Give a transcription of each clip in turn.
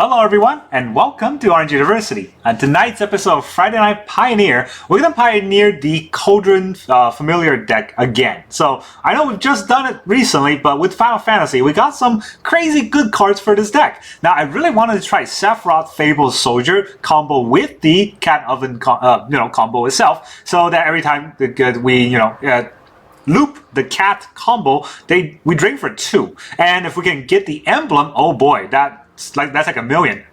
Hello everyone, and welcome to Orange University. On tonight's episode of Friday Night Pioneer, we're going to pioneer the Cauldron Familiar deck again. So, I know we've just done it recently, but with Final Fantasy, we got some crazy good cards for this deck. Now, I really wanted to try Sephiroth Fable Soldier combo with the Cat Oven combo itself, so that every time we loop the cat combo, we drain for 2. And if we can get the emblem, oh boy, that's like a million.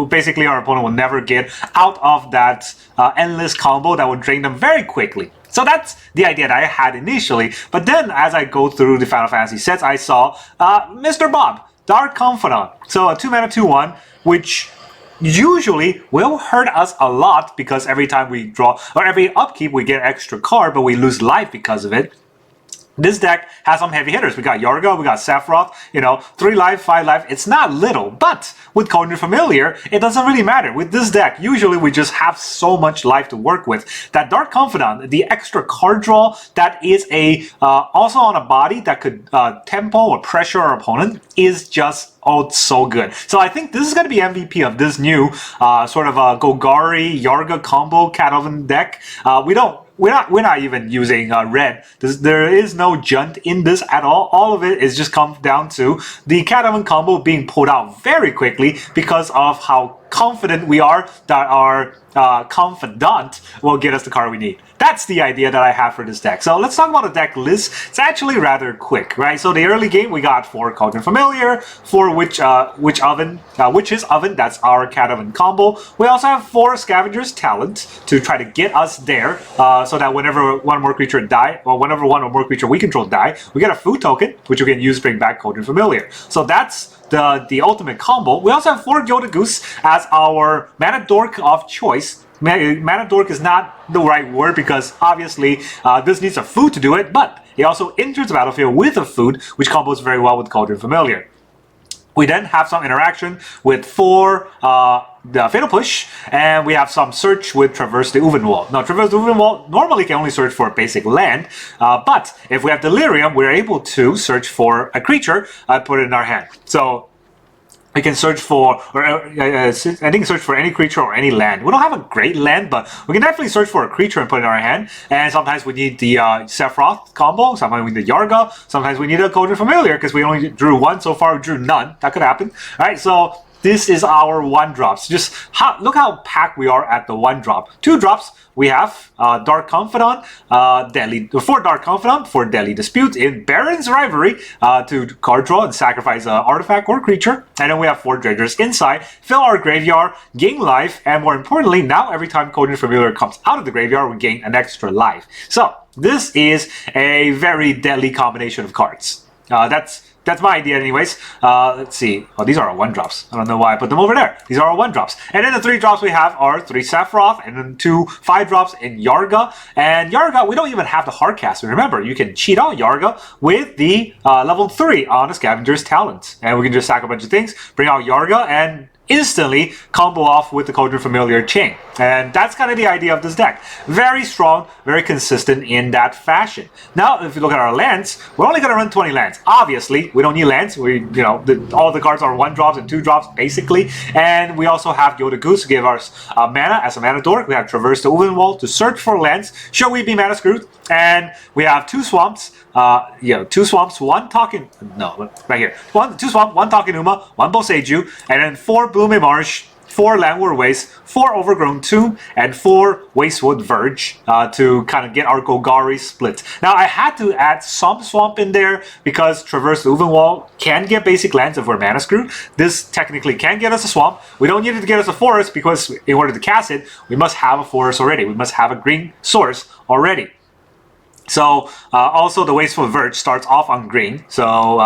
Basically, our opponent will never get out of that endless combo that would drain them very quickly. So that's the idea that I had initially. But then, as I go through the Final Fantasy sets, I saw Mr. Bob, Dark Confidant. So a 2-mana 2/1, which usually will hurt us a lot because every time we draw, or every upkeep, we get extra card, but we lose life because of it. This deck has some heavy hitters. We got Yarga, we got Sephiroth, 3 life, 5 life. It's not little, but with Cauldron Familiar, it doesn't really matter. With this deck, usually we just have so much life to work with. That Dark Confidant, the extra card draw that is also on a body that could tempo or pressure our opponent is just so good. So I think this is going to be MVP of this new sort of a Golgari Yarga combo Cat Oven deck. We're not even using red. There is no Junt in this at all. All of it is just comes down to the Cat Oven combo being pulled out very quickly because of how confident we are that our Confidant will get us the card we need. That's the idea that I have for this deck. So let's talk about the deck list. It's actually rather quick, right? So the early game we got 4 Cauldron Familiar, 4 Witch's Oven, that's our Cat Oven combo. We also have 4 Scavenger's Talent to try to get us there, so that whenever one or more creature we control die, we get a food token, which we can use to bring back Cauldron Familiar. So that's the ultimate combo. We also have 4 Yoda Goose as our mana dork of choice. Mana dork is not the right word because obviously this needs a food to do it, but it also enters the battlefield with a food, which combos very well with Cauldron Familiar. We then have some interaction with 4 the Fatal Push, and we have some search with Traverse the Oven Wall. Now, Traverse the Oven Wall normally can only search for a basic land, but if we have Delirium, we're able to search for a creature, put it in our hand. So we can search for, I think search for any creature or any land. We don't have a great land, but we can definitely search for a creature and put it in our hand. And sometimes we need the Sephiroth combo, sometimes we need the Yarga, sometimes we need a Cauldron Familiar because we only drew 1 so far, we drew none. That could happen. All right, so this is our 1-drops. Just look how packed we are at the 1-drop. 2-drops, we have Dark Confidant, 4 Dark Confidant for Deadly Dispute in Baron's Rivalry to card draw and sacrifice an artifact or creature. And then we have 4 Dredgers inside, fill our graveyard, gain life, and more importantly, now every time Cauldron Familiar comes out of the graveyard, we gain an extra life. So this is a very deadly combination of cards. That's my idea anyways. Let's see. Oh, these are our 1-drops. I don't know why I put them over there. These are our 1-drops. And then the 3-drops we have are 3 Sephiroth and then 2 5-drops in Yarga. And Yarga, we don't even have the Hardcaster. Remember, you can cheat out Yarga with the level 3 on the Scavenger's Talent. And we can just sack a bunch of things, bring out Yarga, and instantly combo off with the Cauldron Familiar chain. And that's kind of the idea of this deck. Very strong, very consistent in that fashion. Now, if you look at our lands, we're only going to run 20 lands. Obviously, we don't need lands. All the cards are 1-drops and 2-drops, basically. And we also have Yoda Goose to give us mana as a mana dork. We have Traverse the Oven Wall to search for lands. Should we be mana screwed? And we have 2 swamps. 2 swamps, 1 talking. No, right here. 2 swamp, 1 talking Uma, 1 Boseiju, and then 4 Blooming Marsh, 4 Landward Waste, 4 Overgrown Tomb, and 4 Wastewood Verge to kind of get our Golgari split. Now, I had to add some swamp in there because Traverse the Oven Wall can get basic lands if we're mana screwed. This technically can get us a swamp. We don't need it to get us a forest because in order to cast it, we must have a forest already. We must have a green source already. So also the Wasteful Verge starts off on green, so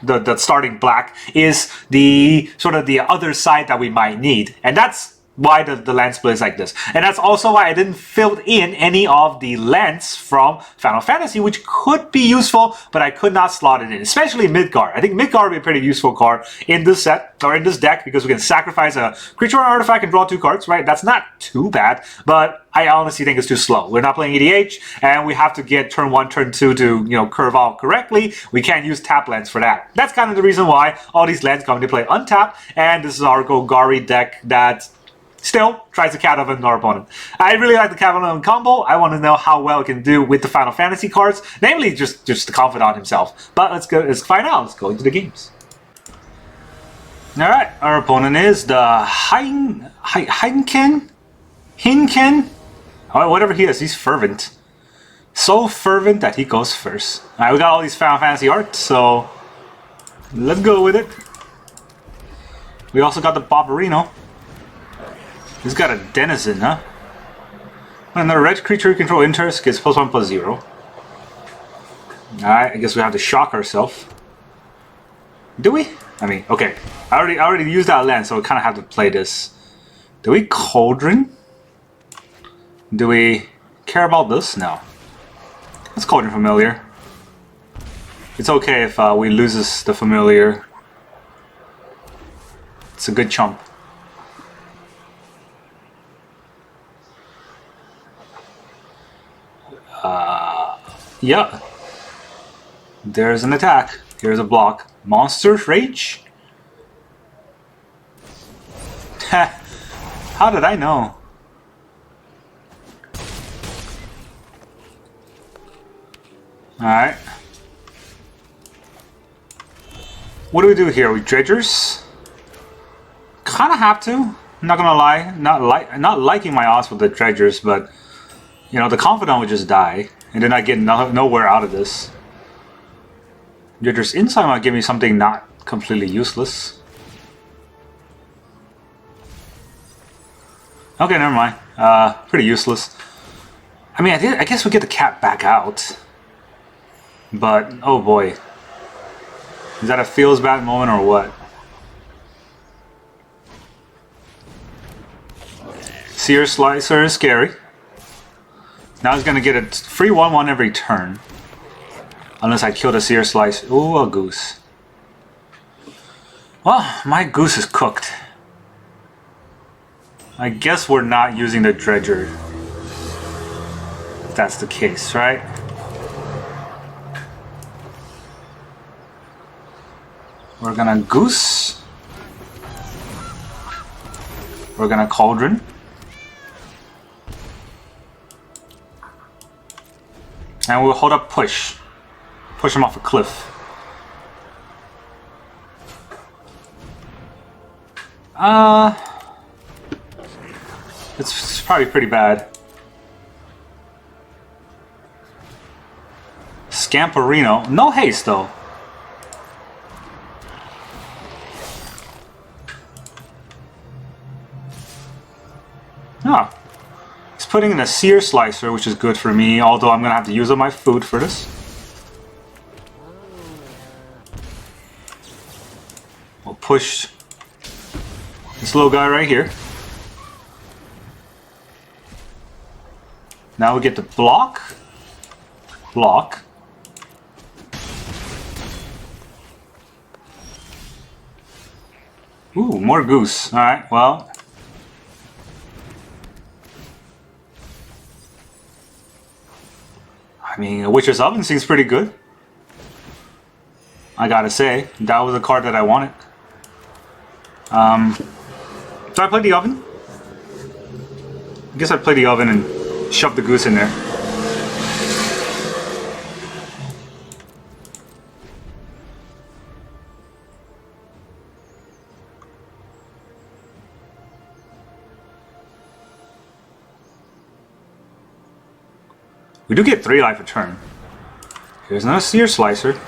the starting black is the sort of the other side that we might need, and that's why the land split is like this. And that's also why I didn't fill in any of the lands from Final Fantasy, which could be useful, but I could not slot it in, especially Midgard. I think Midgard would be a pretty useful card in this set, or in this deck, because we can sacrifice a creature or artifact and draw 2 cards, right? That's not too bad, but I honestly think it's too slow. We're not playing EDH, and we have to get turn 1, turn 2 to, curve out correctly. We can't use tap lands for that. That's kind of the reason why all these lands come into play untapped, and this is our Golgari deck that still tries to Cat Oven our opponent. I really like the Cat Oven combo. I want to know how well it can do with the Final Fantasy cards, namely just the Confidant himself. But let's find out. Let's go into the games. Alright, our opponent is the Hinken? Oh, whatever he is, he's fervent. So fervent that he goes first. Alright, we got all these Final Fantasy art, so let's go with it. We also got the Barbarino. He's got a Denizen, huh? When the red creature you control enters, gets +1/+0. Alright, I guess we have to shock ourselves. Do we? I mean, okay. I already used that land, so we kind of have to play this. Do we Cauldron? Do we care about this? No. Let's Cauldron Familiar. It's okay if we loses the Familiar. It's a good chump. Yeah. There's an attack. Here's a block. Monster's Rage? How did I know? Alright. What do we do here? We Dredgers? Kinda have to. I'm not gonna lie. Not liking my odds with the Dredgers, but the Confidant would just die. And then I get nowhere out of this. Dredger's Insight might give me something not completely useless. Okay, never mind. Pretty useless. I mean, I guess we get the cat back out. But, oh boy. Is that a feels bad moment or what? Seer Slicer is scary. Now he's gonna get a free 1/1 every turn. Unless I kill the Seer Slice. Ooh, a goose. Well, my goose is cooked. I guess we're not using the Dredger. If that's the case, right? We're gonna goose. We're gonna Cauldron. And we'll hold up push. Push him off a cliff. It's probably pretty bad. Scamperino. No haste though. Oh. He's putting in a Seer Slicer, which is good for me, although I'm gonna have to use up my food for this. We'll push this little guy right here. Now we get the block. Block. Ooh, more goose. Alright, well. I mean, Witcher's Oven seems pretty good. I gotta say, that was a card that I wanted. Do I play the Oven? I guess I play the Oven and shove the goose in there. We do get 3 life a turn. Here's another Seer Slicer.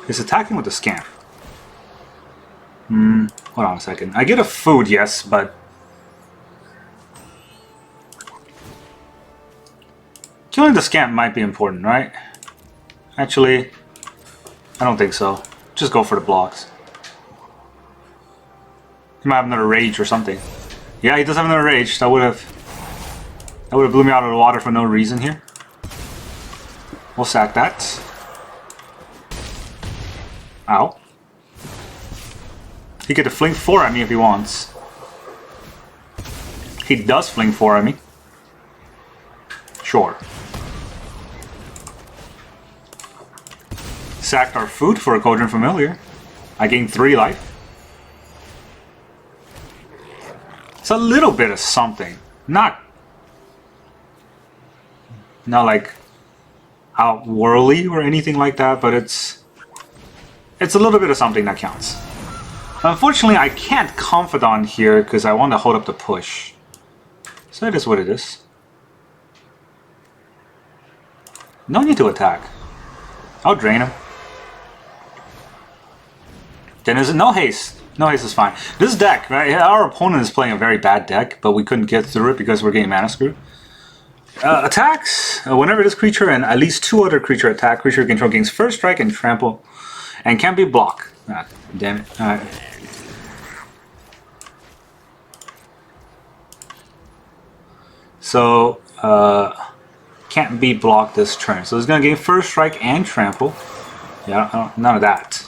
He's attacking with the Scamp. Hold on a second. I get a food, yes, but killing the Scamp might be important, right? Actually, I don't think so. Just go for the blocks. He might have another rage or something. Yeah, he does have another rage. That would have blew me out of the water for no reason here. We'll sack that. Ow. He could have fling 4 at me if he wants. He does fling 4 at me. Sure. Sacked our food for a Cauldron Familiar. I gained 3 life. It's a little bit of something. Not like outworldly or anything like that, but it's a little bit of something that counts. Unfortunately, I can't Confidant here because I want to hold up the push. So it is what it is. No need to attack. I'll drain him. Then is it no haste? No haste is fine. This deck, right? Our opponent is playing a very bad deck, but we couldn't get through it because we're getting mana screwed. Attacks. Whenever this creature and at least 2 other creature attack, creature control gains first strike and trample, and can't be blocked. Ah, damn it. Alright. So, can't be blocked this turn. So it's going to gain first strike and trample. Yeah, none of that.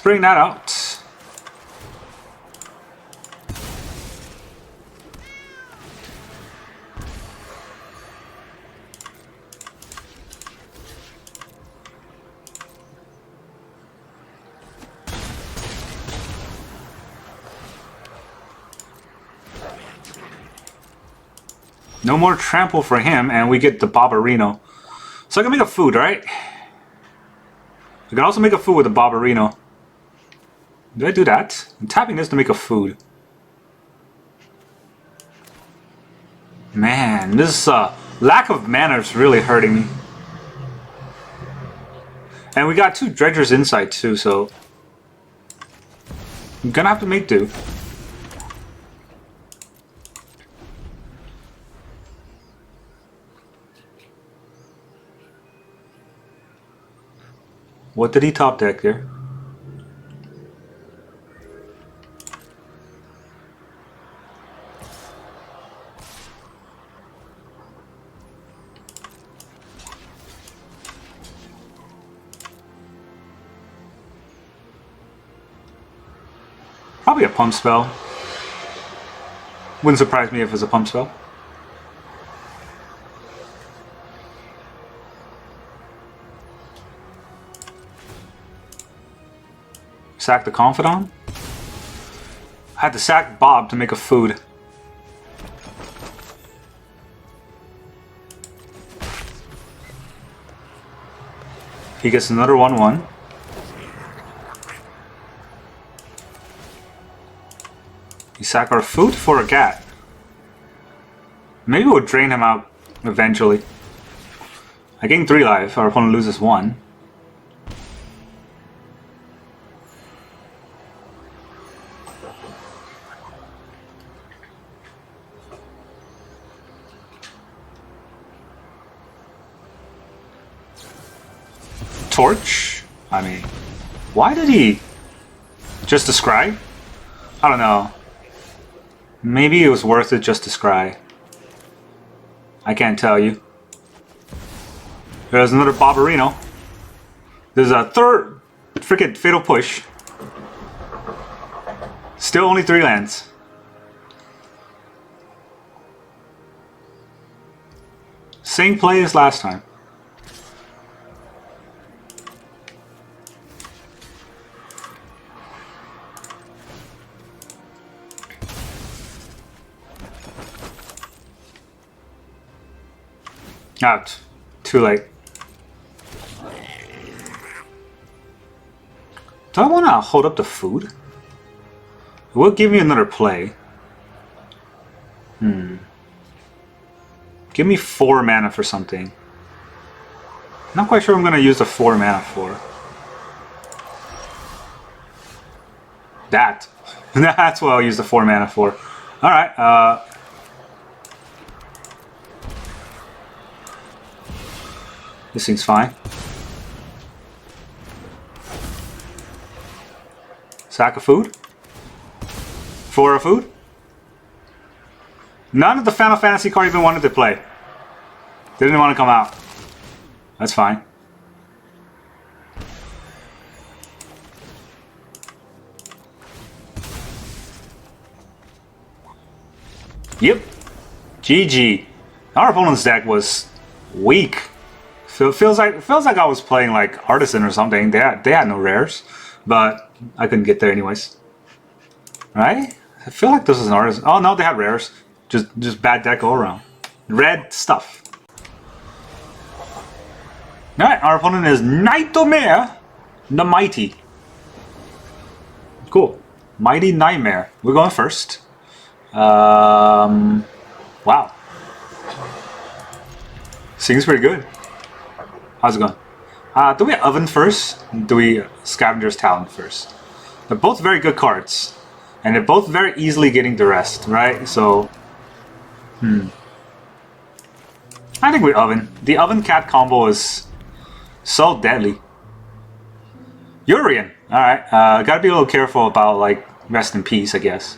Bring that out. No more trample for him, and we get the Boseiju. So I can make a food, right? I can also make a food with the Boseiju. Did I do that? I'm tapping this to make a food. Man, this lack of mana is really hurting me. And we got 2 Dredgers inside too, so I'm gonna have to make do. What did he top deck there? Probably a pump spell. Wouldn't surprise me if it was a pump spell. Sack the Confidant. I had to sack Bob to make a food. He gets another 1/1. We sack our food for a cat. Maybe we'll drain him out eventually. I gain 3 life, our opponent loses 1. Torch? I mean, why did he just describe? I don't know. Maybe it was worth it just to scry. I can't tell you. There's another Boseiju. There's a 3rd freaking Fatal Push. Still only 3 lands. Same play as last time. Out. Too late. Do I want to hold up the food? It will give me another play. Give me 4 mana for something. Not quite sure I'm going to use the 4 mana for. That. That's what I'll use the 4 mana for. Alright, This seems fine. Sack of food. Flora food. None of the Final Fantasy card even wanted to play. They didn't want to come out. That's fine. Yep. GG. Our opponent's deck was weak. Feels like I was playing like Artisan or something. They had no rares, but I couldn't get there anyways. Right? I feel like this is an Artisan. Oh no, they had rares. Just bad deck all around. Red stuff. Alright, our opponent is Nightmare the Mighty. Cool. Mighty Nightmare. We're going first. Wow. Seems pretty good. How's it going? Do we Oven first? Do we Scavenger's Talent first? They're both very good cards. And they're both very easily getting the rest, right? So, I think we Oven. The Oven Cat combo is so deadly. Urian. Alright, gotta be a little careful about, like, rest in peace, I guess.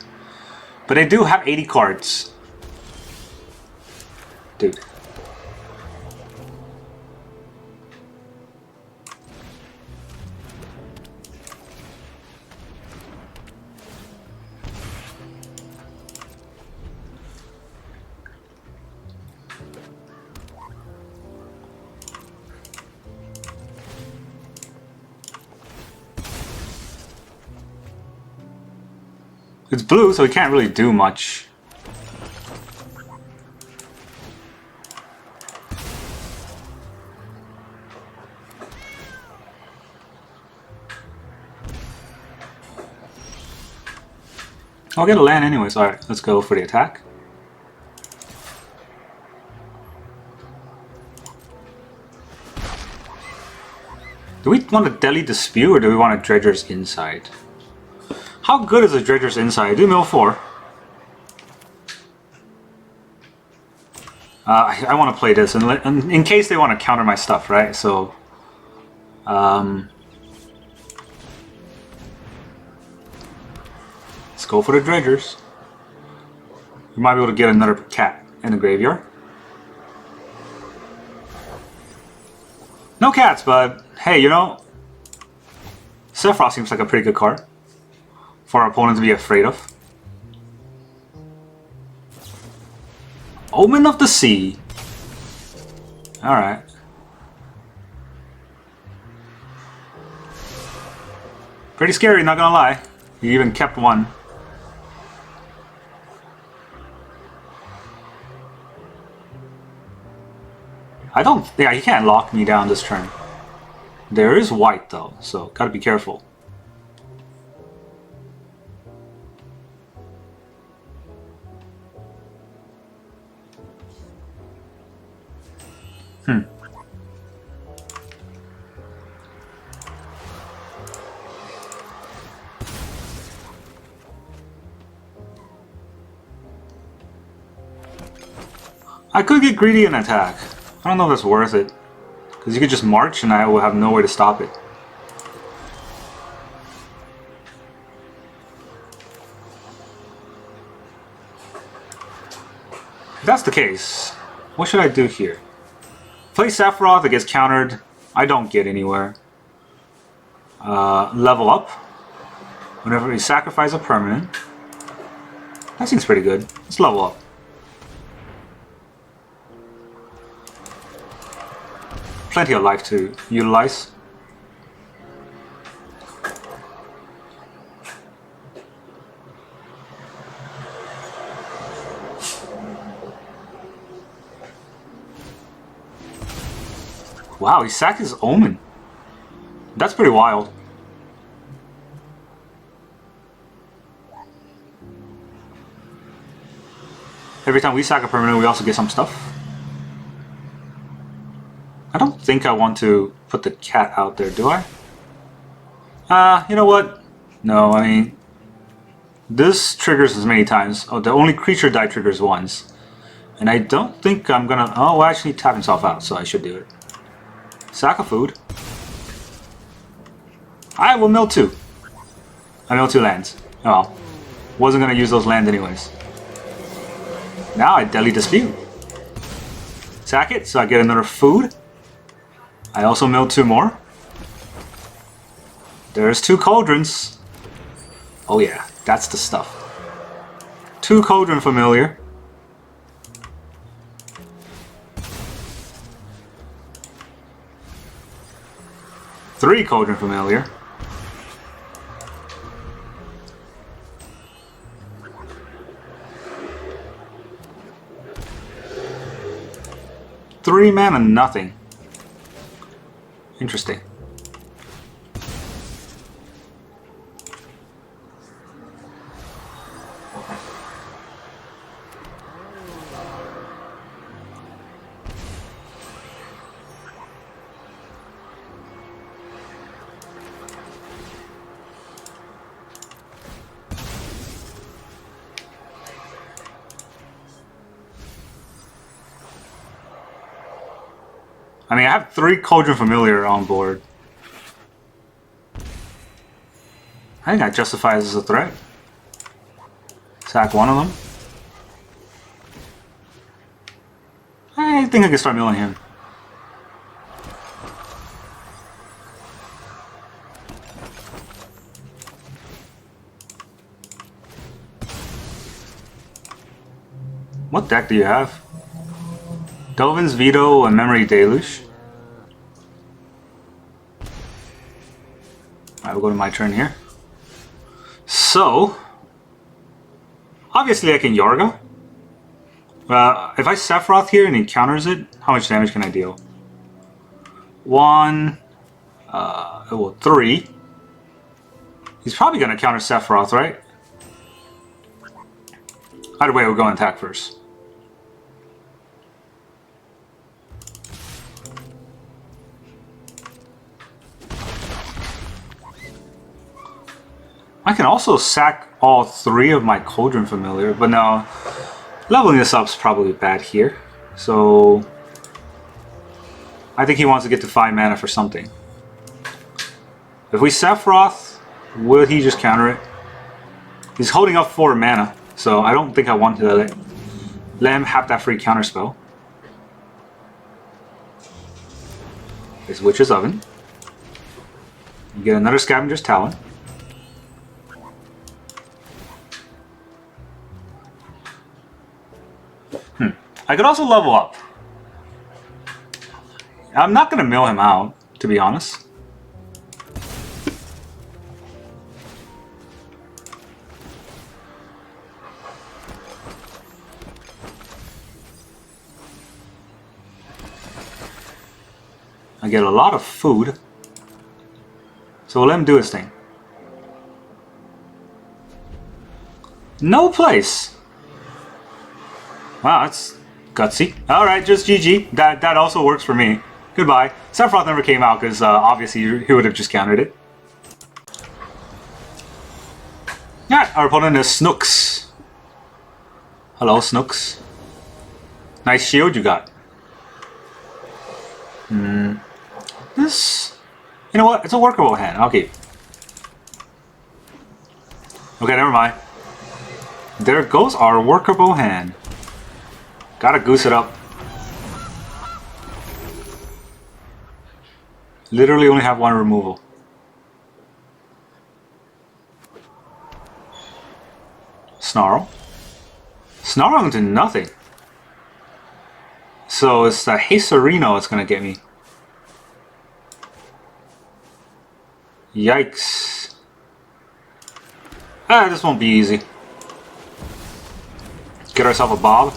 But they do have 80 cards. Dude. It's blue, so we can't really do much. I'll get a land anyways. Alright, let's go for the attack. Do we want a Deadly Dispute or do we want a Dredger's Inside? How good is a Dredger's Inside? Do mill 4. I want to play this in case they want to counter my stuff, right? So, let's go for the Dredgers. We might be able to get another cat in the graveyard. No cats, but hey, you know, Sephiroth seems like a pretty good card for our opponent to be afraid of. Omen of the Sea. Alright. Pretty scary, not gonna lie. He even kept one. Yeah, he can't lock me down this turn. There is white though, so gotta be careful. I could get greedy and attack. I don't know if that's worth it. Because you could just march and I will have nowhere to stop it. If that's the case, what should I do here? Play Sephiroth, it gets countered. I don't get anywhere. Level up. Whenever we sacrifice a permanent. That seems pretty good. Let's level up. Plenty of life to utilize. Wow, he sacked his Omen. That's pretty wild. Every time we sack a permanent, we also get some stuff. I don't think I want to put the cat out there, do I? You know what? No, I mean, this triggers as many times. Oh, the only creature die triggers once. And I don't think I'm gonna... Oh, well, actually tap himself out, so I should do it. Sack of food. I will mill 2. I mill 2 lands. Oh, wasn't gonna use those lands anyways. Now I Deadly Dispute. Sack it, so I get another food. I also mill 2 more. There's 2 cauldrons. Oh yeah, that's the stuff. 2 Cauldron Familiar. Three Cauldron Familiar. Three mana, nothing. Interesting. I mean, I have 3 Cauldron Familiar on board. I think that justifies as a threat. Sack one of them. I think I can start milling him. What deck do you have? Dovin's Veto and Memory Deluge. Alright, we'll go to my turn here. So, obviously I can Yarga. If I Sephiroth here and he counters it, how much damage can I deal? 1, 3. He's probably going to counter Sephiroth, right? Either way, we'll go and attack first. I can also sack all 3 of my Cauldron Familiar, but now leveling this up is probably bad here. So I think he wants to get to 5 mana for something. If we Sephiroth, will he just counter it? He's holding up 4 mana, so I don't think I want to let him have that free counter spell. This Witch's Oven. You get another Scavenger's Talon. I could also level up. I'm not going to mill him out, to be honest. I get a lot of food. So we'll let him do his thing. No place. Wow, that's gutsy. Alright, just GG. That also works for me. Goodbye. Sephiroth never came out because obviously he would have just countered it. Alright, our opponent is Snooks. Hello, Snooks. Nice shield you got. This... You know what? It's a workable hand. I'll keep. Okay, never mind. There goes our workable hand. Gotta goose it up. Literally only have 1 removal. Snarl. Snarl into nothing. So it's the Hacerino that's gonna get me. Yikes. Ah, this won't be easy. Get ourselves a Bob.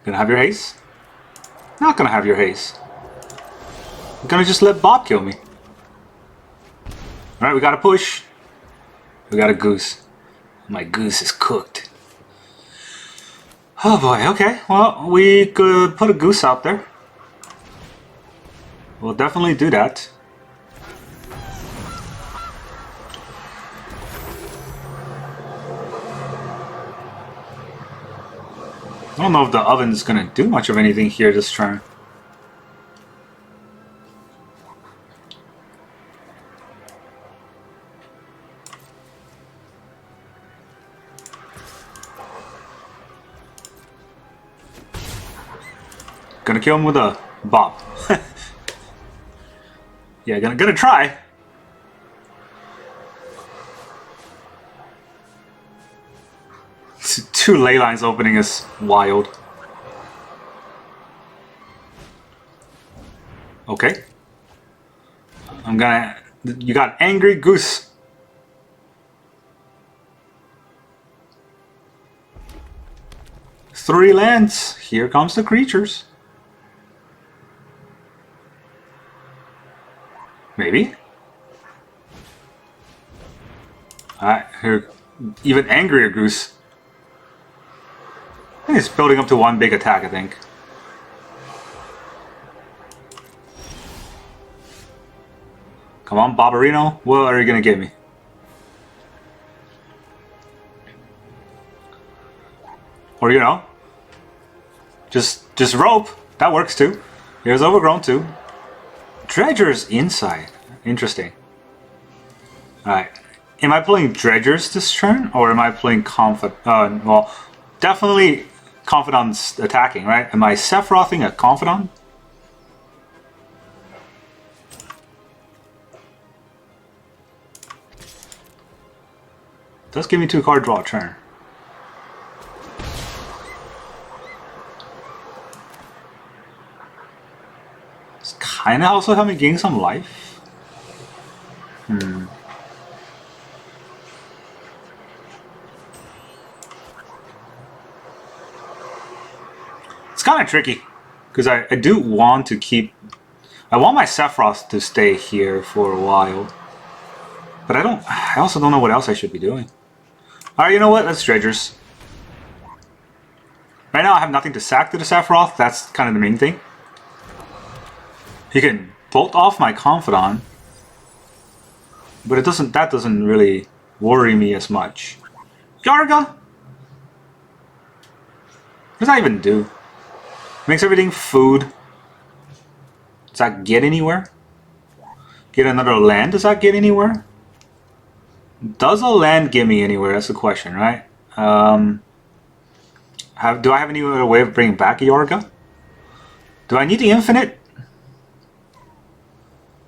Gonna have your haste? Not gonna have your haste. I'm gonna just let Bob kill me. Alright, we gotta push. We got a goose. My goose is cooked. Oh boy, okay. Well, we could put a goose out there. We'll definitely do that. I don't know if the oven's gonna do much of anything here this turn. Gonna kill him with a bop. Yeah, gonna try. Two ley lines opening is wild. Okay. You got Angry Goose. Three lands. Here comes the creatures. Maybe. Alright, here, even angrier Goose. I think it's building up to one big attack, I think. Come on, Barbarino, what are you gonna give me? Or, you know, just rope. That works too. Here's Overgrown too. Dredger's inside. Interesting. Alright. Am I playing Dredgers this turn? Or am I playing well, definitely Confidant's attacking, right? Am I Sephirothing a Confidant? Does give me 2 card draw turn. It's kinda also helping me gain some life. It's kind of tricky, because I do want to keep... I want my Sephiroth to stay here for a while. But I also don't know what else I should be doing. Alright, you know what? Let's Dredgers. Right now I have nothing to sack to the Sephiroth. That's kind of the main thing. He can bolt off my Confidant. But that doesn't really worry me as much. Yarga? What does that even do? Makes everything food. Does that get anywhere? Get another land? Does that get anywhere? Does a land get me anywhere? That's the question, right? Do I have any other way of bringing back a Yarga? Do I need the infinite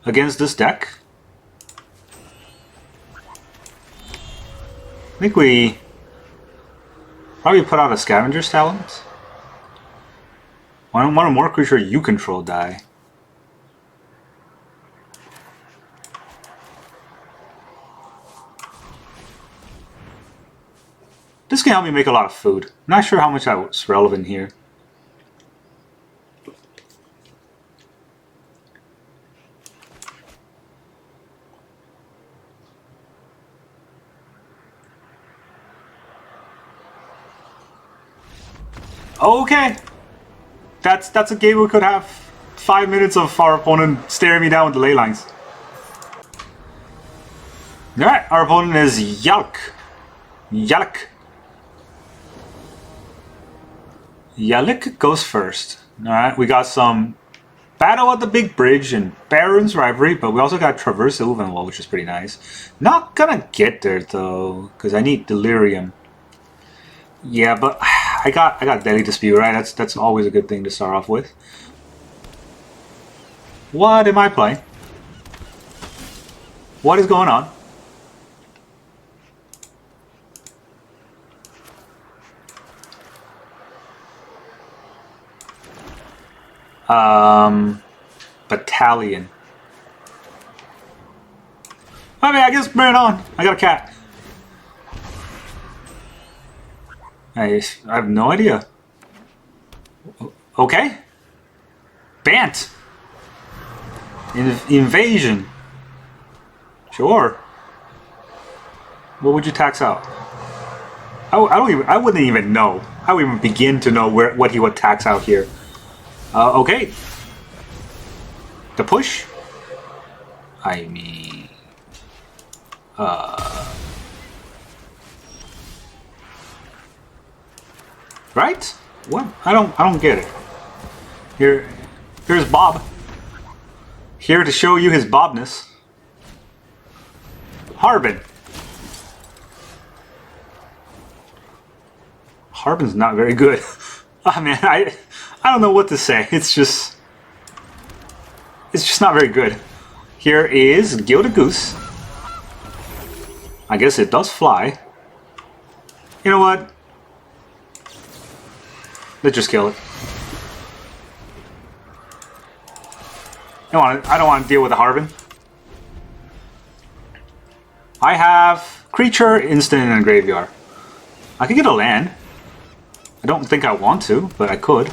against this deck? I think we probably put out a Scavenger's Talent. Why don't want a more creature you control die? This can help me make a lot of food. Not sure how much that's relevant here. Okay! That's a game we could have 5 minutes of our opponent staring me down with the ley lines. Alright, our opponent is Yalk. Yalk. Yalk goes first. Alright, we got some Battle at the Big Bridge and Baron's Rivalry, but we also got Traverse Ilvenwall, which is pretty nice. Not gonna get there though, because I need Delirium. Yeah, but I got Deadly Dispute, right? That's always a good thing to start off with. What am I playing? What is going on? Battalion. I mean, I guess bring it on. I got a cat. I have no idea. Okay. Bant. Invasion. Sure. What would you tax out? I wouldn't even know. I wouldn't even begin to know what he would tax out here. Okay. The push? I mean... Right? What? I don't get it. Here's Bob. Here to show you his Bobness. Harbin. Harbin's not very good. I mean, I don't know what to say. It's just not very good. Here is Gilded Goose. I guess it does fly. You know what? Let's just kill it. I don't want to deal with a Harbin. I have creature, instant, and a graveyard. I could get a land. I don't think I want to, but I could.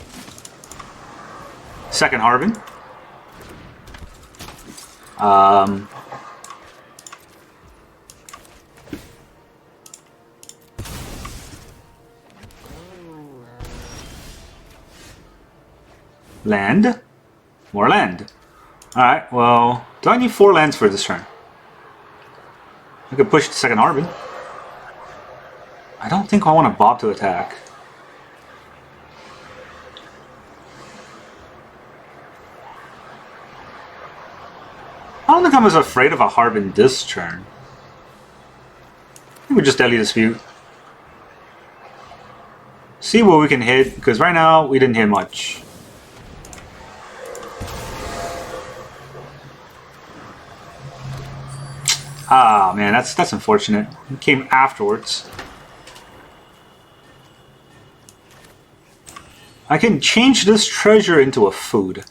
Second Harbin. Land. More land. Alright, well, do I need 4 lands for this turn? I could push the second Harbin. I don't think I want to Bob to attack. I don't think I'm as afraid of a Harbin this turn. I think we just Deadly Dispute. See what we can hit, because right now we didn't hit much. Ah, man, that's unfortunate. It came afterwards. I can change this treasure into a food.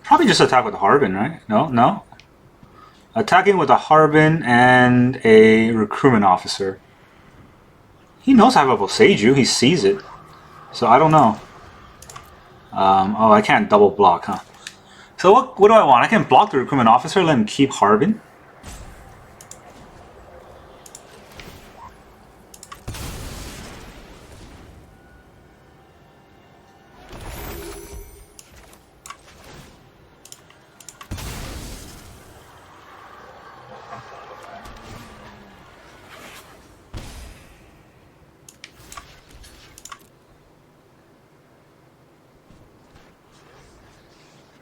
Probably just attack with a Harbin, right? No. Attacking with a Harbin and a recruitment officer. He knows I have a Boseiju. He sees it. So I don't know. Oh, I can't double block, huh? So what do I want? I can block the recruitment officer, let him keep Harbin.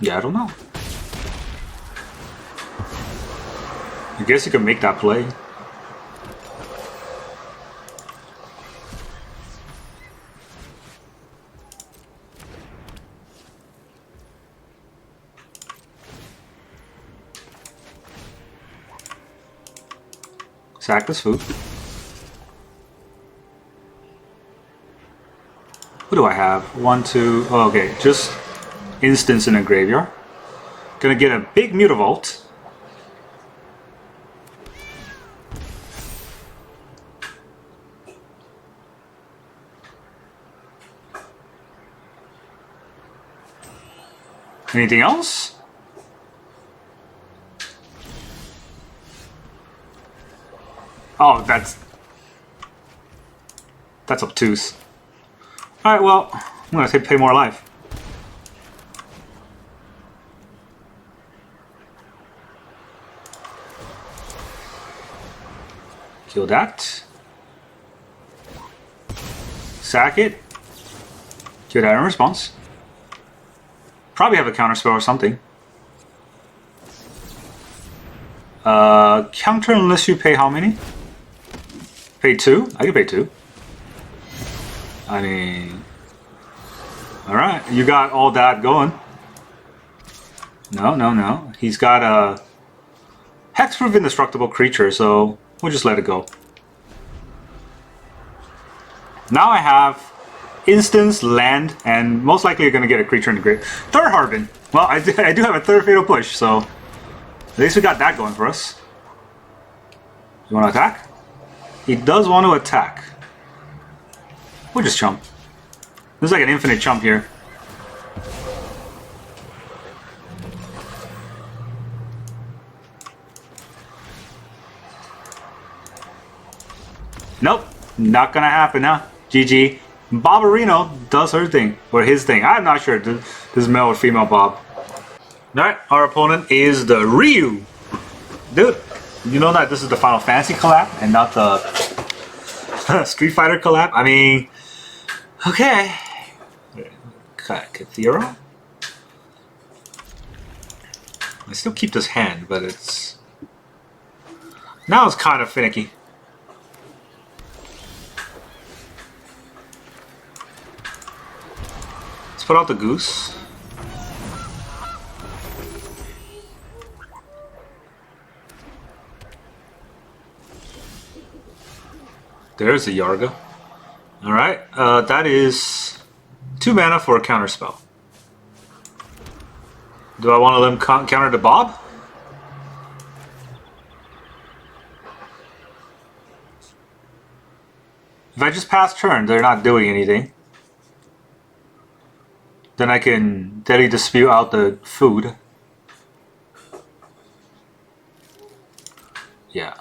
Yeah, I don't know. I guess you can make that play. Sack this food. What do I have? 1, 2... Oh, okay, just instants in a graveyard. Gonna get a big Mutavault. Anything else? Oh, that's obtuse. Alright, well, I'm gonna pay more life. Kill that. Sack it. Kill that in response. Probably have a counterspell or something. Counter unless you pay how many? Pay 2? I can pay 2. I mean... Alright, you got all that going. No. He's got a hexproof indestructible creature, so we'll just let it go. Now I have instance, land, and most likely you're going to get a creature in the grave. Third Harbin. Well, I do have a third Fatal Push, so at least we got that going for us. You want to attack? He does want to attack. We'll just chump. There's like an infinite chump here. Nope. Not gonna happen, huh? GG. Bobarino does her thing, or his thing. I'm not sure. This is male or female Bob. Alright, our opponent is the Ryu. Dude, you know that this is the Final Fantasy collab and not the Street Fighter collab? I mean, okay. Cathedral? I still keep this hand, but it's... Now it's kind of finicky. Let's put out the goose. There's a Yarga. Alright, that is 2 mana for a counter spell. Do I want to let him counter the Bob? If I just pass turn, they're not doing anything. Then I can Deadly Dispute out the food. Yeah.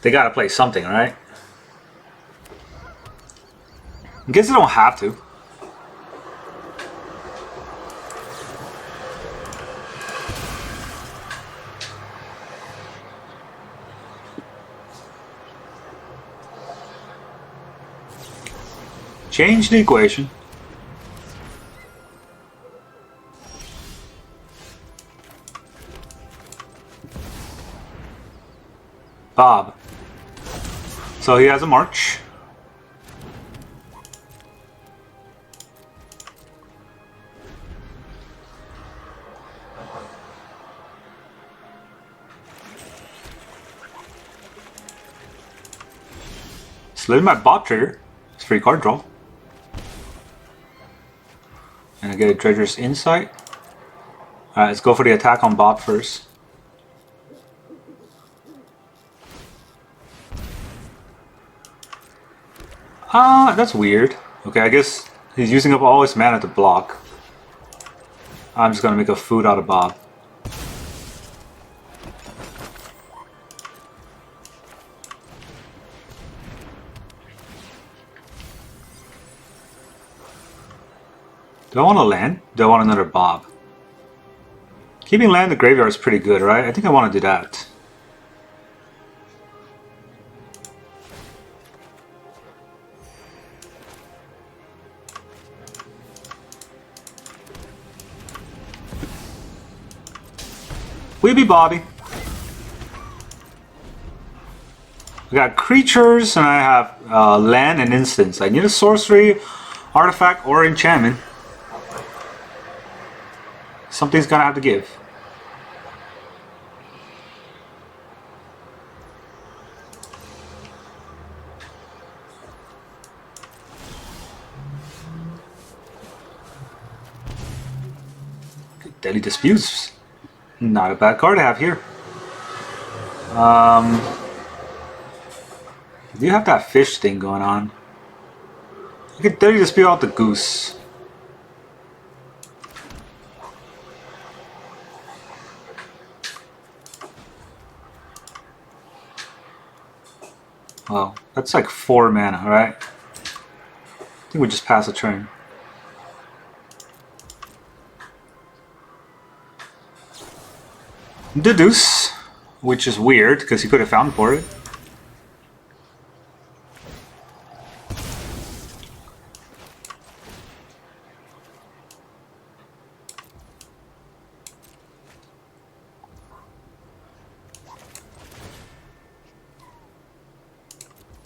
They gotta play something, right? I guess they don't have to. Change the equation. Bob. So he has a march. Slid my Bob trigger. It's free card draw. And I get a Dredger's Insight. Alright, let's go for the attack on Bob first. That's weird. Okay, I guess he's using up all his mana to block. I'm just gonna make a food out of Bob. Do I want to land? Do I want another Bob? Keeping land in the graveyard is pretty good, right? I think I want to do that. Weeby Bobby. I got creatures and I have land and instants. I need a sorcery, artifact, or enchantment. Something's gonna have to give. Deadly Disputes. Not a bad card to have here. Do you have that fish thing going on? I could Deadly Dispute out the goose. Well, that's like 4 mana, right? I think we just pass a turn. Deduce, which is weird because he could have found for it.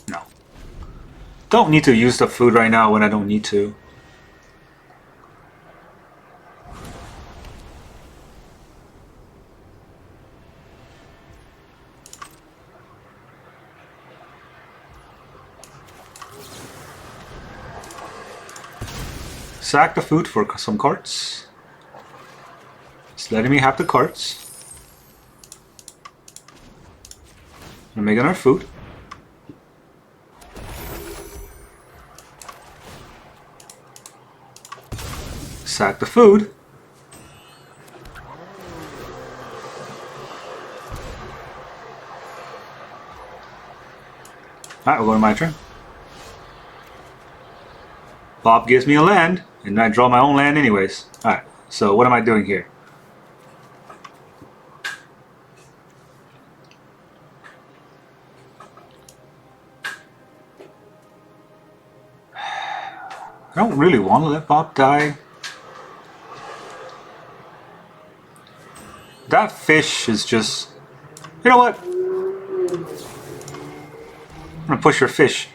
No. Don't need to use the food right now when I don't need to. Sack the food for some cards. It's letting me have the cards. I'm making our food. Sack the food. Alright, we'll go to my turn. Bob gives me a land, and I draw my own land anyways. Alright, so what am I doing here? I don't really want to let Bob die. That fish is just... You know what? I'm gonna push your fish.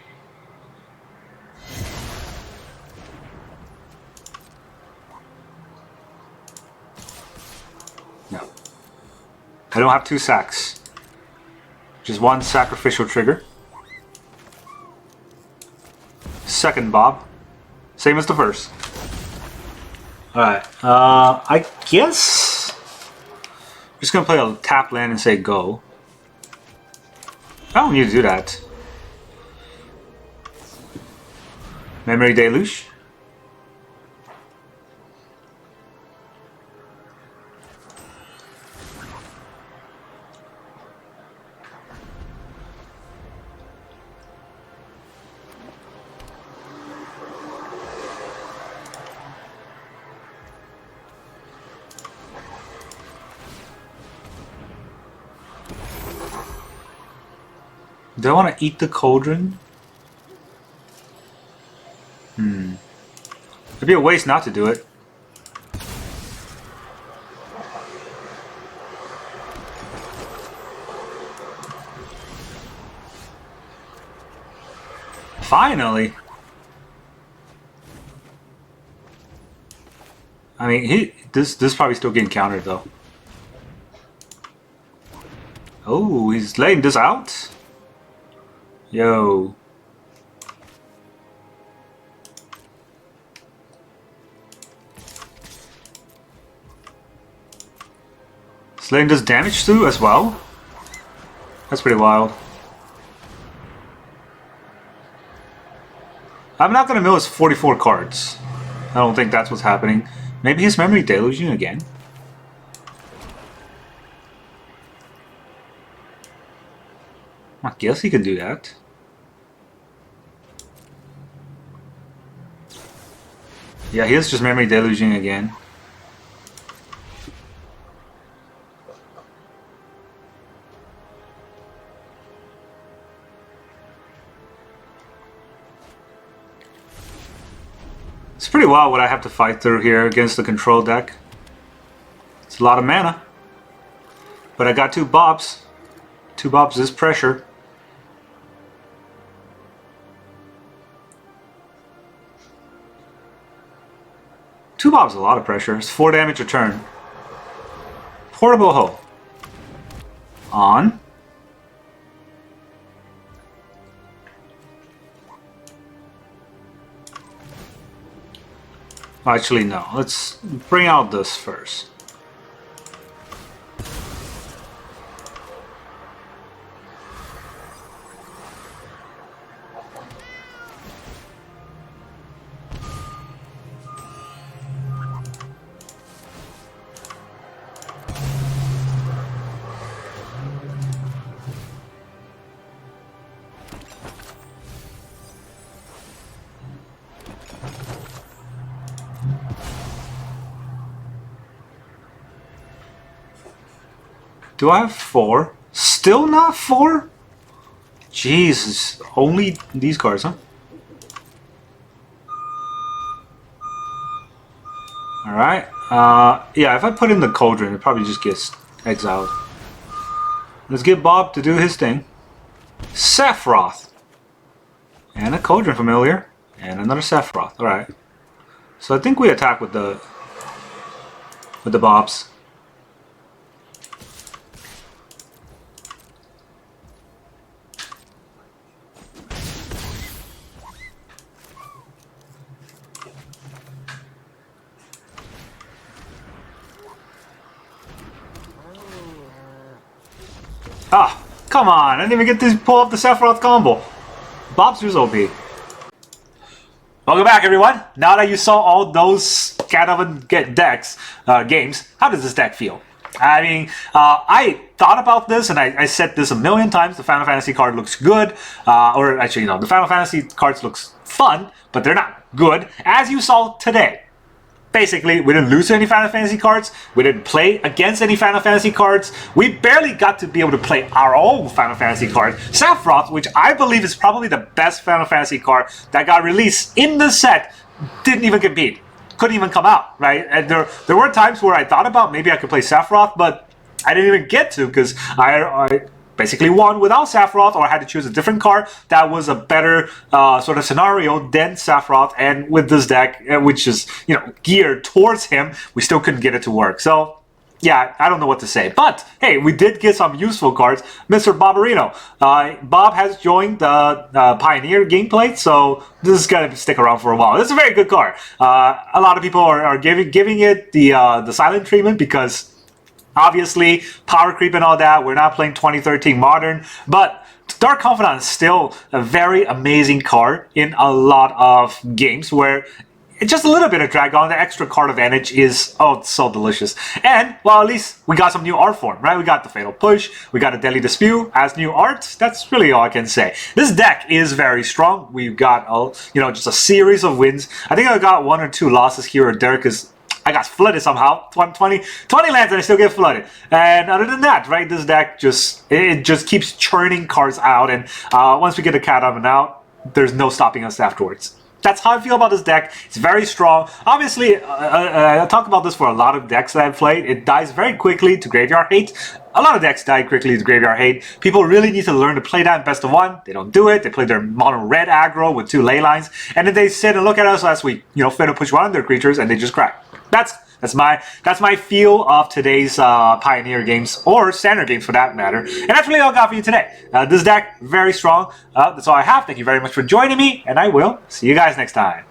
No. I don't have 2 sacks. Just 1 sacrificial trigger. Second Bob. Same as the first. Alright, I guess... I'm just gonna play a tap land and say go. I don't need to do that. Memory Deluge. Do I want to eat the cauldron? It'd be a waste not to do it. Finally! I mean, this probably still getting countered though. Oh, he's laying this out? Yo. Slaying does damage too as well? That's pretty wild. I'm not gonna mill his 44 cards. I don't think that's what's happening. Maybe his memory deluging again? I guess he can do that. Yeah, he is just memory deluging again. It's pretty wild what I have to fight through here against the control deck. It's a lot of mana. But I got 2 Bobs. 2 Bobs is pressure. Two Bob's a lot of pressure. It's 4 damage a turn. Portable Hoe. On. Actually, no. Let's bring out this first. Do I have 4? Still not 4? Jesus, only these cards, huh? Alright. Yeah, if I put in the Cauldron, it probably just gets exiled. Let's get Bob to do his thing. Sephiroth. And a Cauldron Familiar. And another Sephiroth. Alright. So I think we attack with the Bobs. Ah, come on! I didn't even get to pull up the Sephiroth combo. Bob's just OP. Welcome back, everyone. Now that you saw all those CatOven games, how does this deck feel? I mean, I thought about this, and I said this a million times. The Final Fantasy card looks good, or actually, the Final Fantasy cards looks fun, but they're not good, as you saw today. Basically, we didn't lose any Final Fantasy cards. We didn't play against any Final Fantasy cards. We barely got to be able to play our own Final Fantasy card. Sephiroth, which I believe is probably the best Final Fantasy card that got released in the set, didn't even compete. Couldn't even come out, right? And there were times where I thought about maybe I could play Sephiroth, but I didn't even get to because I basically won without Sephiroth, or I had to choose a different card that was a better sort of scenario than Sephiroth. And with this deck, which is geared towards him, we still couldn't get it to work. So yeah, I don't know what to say. But hey, we did get some useful cards. Mr. Bobarino. Bob has joined the Pioneer gameplay, so this is going to stick around for a while. This is a very good card. A lot of people are giving it the silent treatment because obviously power creep and all that. We're not playing 2013 Modern, but Dark Confidant is still a very amazing card in a lot of games where it's just a little bit of Dragon. The extra card advantage is, oh, it's so delicious. And, well, at least we got some new art form, right? We got the Fatal Push, we got a Deadly Dispute as new art. That's really all I can say. This deck is very strong. We've got, just a series of wins. I think I got 1 or 2 losses here or there because I got flooded somehow. 20 lands and I still get flooded. And other than that, right, this deck just keeps churning cards out. And once we get the Cat Oven out, there's no stopping us afterwards. That's how I feel about this deck. It's very strong. Obviously, I talk about this for a lot of decks that I've played. It dies very quickly to Graveyard Hate. A lot of decks die quickly to Graveyard Hate. People really need to learn to play that in best of 1. They don't do it. They play their mono red aggro with 2 ley lines, and then they sit and look at us as we, fatal push one of their creatures, and they just crack. That's my feel of today's Pioneer games, or Standard games for that matter. And that's really all I got for you today. This deck, very strong. That's all I have. Thank you very much for joining me, and I will see you guys next time.